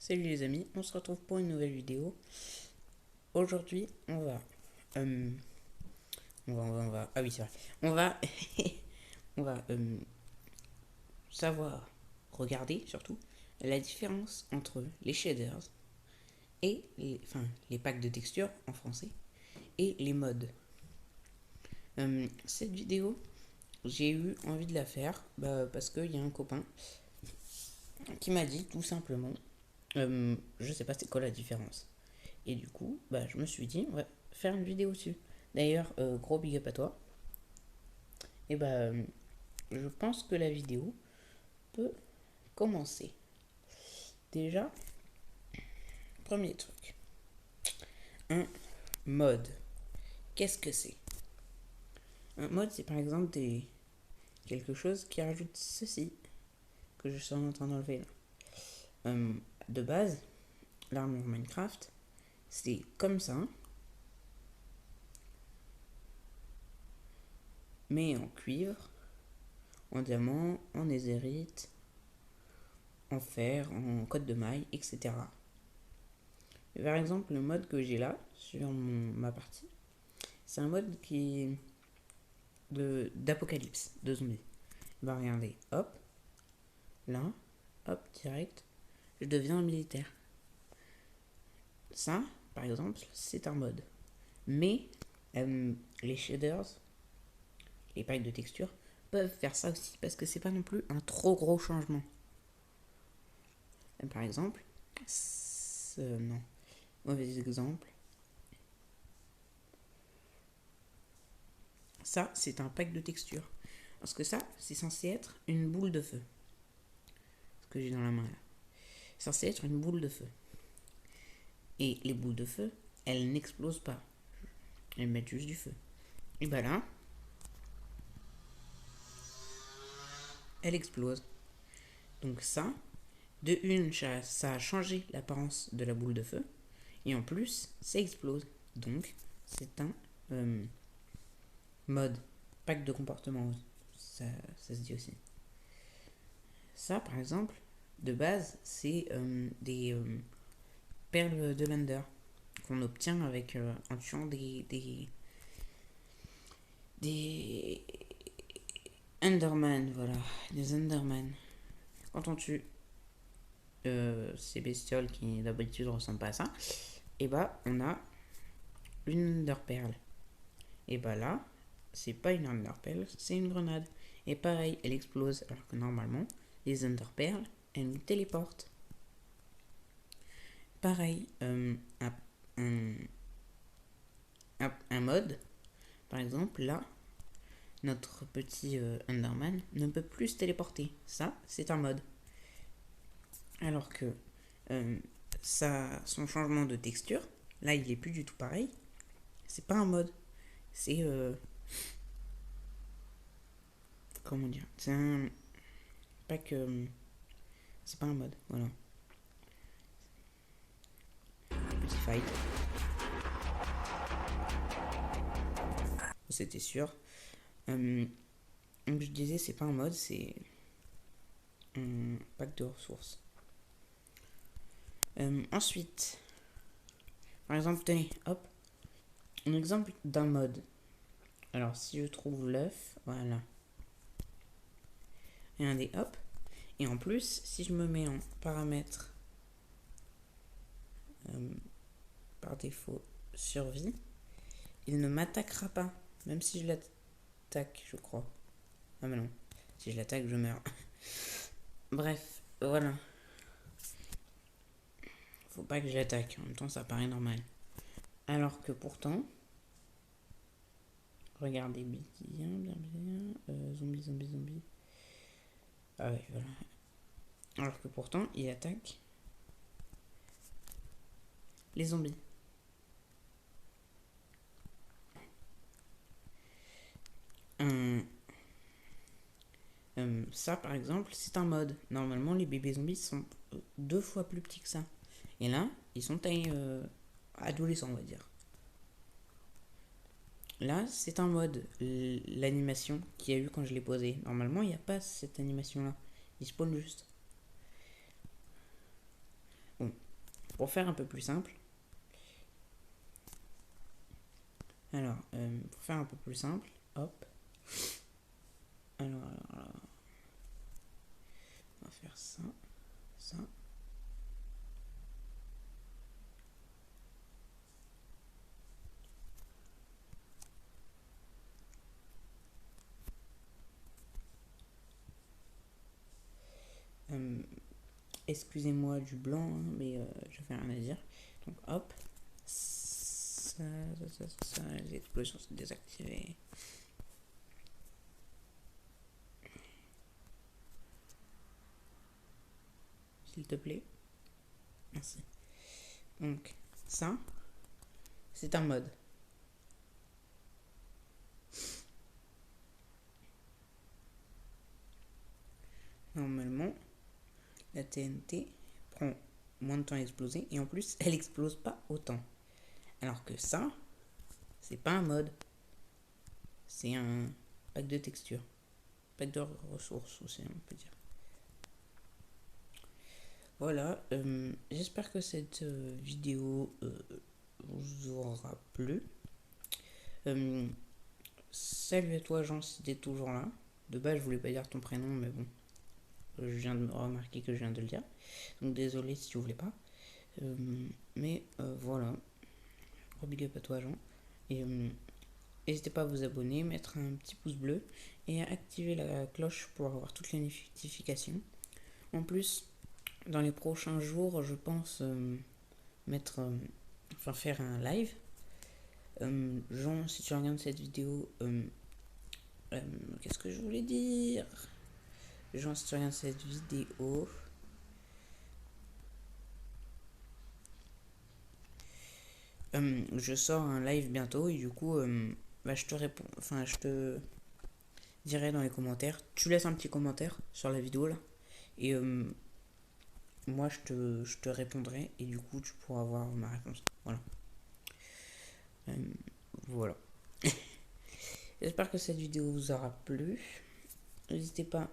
Salut les amis, on se retrouve pour une nouvelle vidéo. Aujourd'hui, euh, ah oui c'est vrai, on va, on va savoir regarder surtout la différence entre les shaders et les packs de texture en français et les modes. Cette vidéo, j'ai eu envie de la faire parce qu'il y a un copain qui m'a dit tout simplement, je sais pas c'est quoi la différence. Et du coup, je me suis dit, on va faire une vidéo dessus. D'ailleurs, gros big up à toi. Et je pense que la vidéo peut commencer. Déjà, premier truc. Un mode. Qu'est-ce que c'est? Un mode, c'est par exemple quelque chose qui rajoute ceci, que je suis en train d'enlever là. De base, l'armure Minecraft, c'est comme ça, mais en cuivre, en diamant, en netherite, en fer, en code de maille, etc. Et par exemple, le mode que j'ai là, sur ma partie, c'est un mode qui est d'apocalypse, de zombies. Regardez, hop, là, hop, direct, je deviens un militaire. Ça, par exemple, c'est un mode. Mais les shaders, les packs de texture, peuvent faire ça aussi parce que c'est pas non plus un trop gros changement. Par exemple, non, mauvais exemple. Ça, c'est un pack de texture. Parce que ça, c'est censé être une boule de feu. Ce que j'ai dans la main là. C'est censé être une boule de feu. Et les boules de feu, elles n'explosent pas. Elles mettent juste du feu. Et là, elle explose. Donc ça, de une, ça a changé l'apparence de la boule de feu. Et en plus, ça explose. Donc, c'est un mode, pack de comportement. Ça se dit aussi. Ça, par exemple, de base, c'est des perles de l'Ender qu'on obtient avec en tuant des Enderman, voilà, des Enderman. Quand on tue ces bestioles qui d'habitude ressemblent pas à ça, et on a une Enderpearl. Et là, c'est pas une Enderpearl, c'est une grenade. Et pareil, elle explose, alors que normalement, les Enderpearls, elles nous téléportent. Pareil, un mode, par exemple, là, notre petit Enderman ne peut plus se téléporter. Ça, c'est un mode. Alors que son changement de texture, là, il est plus du tout pareil. C'est pas un mode. C'est. Comment dire? C'est un. Pas que. C'est pas un mode, voilà. Petit fight. C'était sûr. Comme je disais, c'est pas un mode, c'est un pack de ressources. Ensuite, par exemple, tenez, hop, un exemple d'un mode. Alors, si je trouve l'œuf, voilà. Regardez, hop. Et en plus, si je me mets en paramètre par défaut survie, il ne m'attaquera pas, même si je l'attaque, je crois. Ah mais non, si je l'attaque, je meurs. Bref, voilà. Faut pas que je l'attaque, en même temps ça paraît normal. Alors que pourtant, regardez bien, zombie. Ah ouais, voilà. Alors que pourtant, il attaque les zombies. Ça, par exemple, c'est un mode. Normalement, les bébés zombies sont 2 fois plus petits que ça. Et là, ils sont taille adolescents, on va dire. Là, c'est un mode, l'animation qu'il y a eu quand je l'ai posé. Normalement, il n'y a pas cette animation-là. Il spawn juste. Bon, pour faire un peu plus simple, alors, pour faire un peu plus simple, hop, alors, on va faire ça, ça. Excusez-moi du blanc, hein, mais je fais rien à dire. Donc hop, ça, les explosions sont désactivées. S'il te plaît. Merci. Donc ça, c'est un mode. Normalement, la TNT prend moins de temps à exploser et en plus, elle explose pas autant. Alors que ça, c'est pas un mode, c'est un pack de textures, pack de ressources aussi, on peut dire. Voilà, j'espère que cette vidéo vous aura plu. Salut à toi Jean si t'es toujours là. De base je voulais pas dire ton prénom mais bon, je viens de me remarquer que je viens de le dire. Donc désolé si tu voulais pas. Mais voilà, gros big up à toi Jean. Et n'hésitez pas à vous abonner, mettre un petit pouce bleu et à activer la cloche pour avoir toutes les notifications. En plus, dans les prochains jours, je pense faire un live. Jean, si tu regardes cette vidéo, qu'est-ce que je voulais dire? Jean, si tu regardes cette vidéo, je sors un live bientôt et du coup, je te réponds, je te dirai dans les commentaires. Tu laisses un petit commentaire sur la vidéo là et moi je te répondrai et du coup tu pourras avoir ma réponse. Voilà. Voilà. J'espère que cette vidéo vous aura plu. N'hésitez pas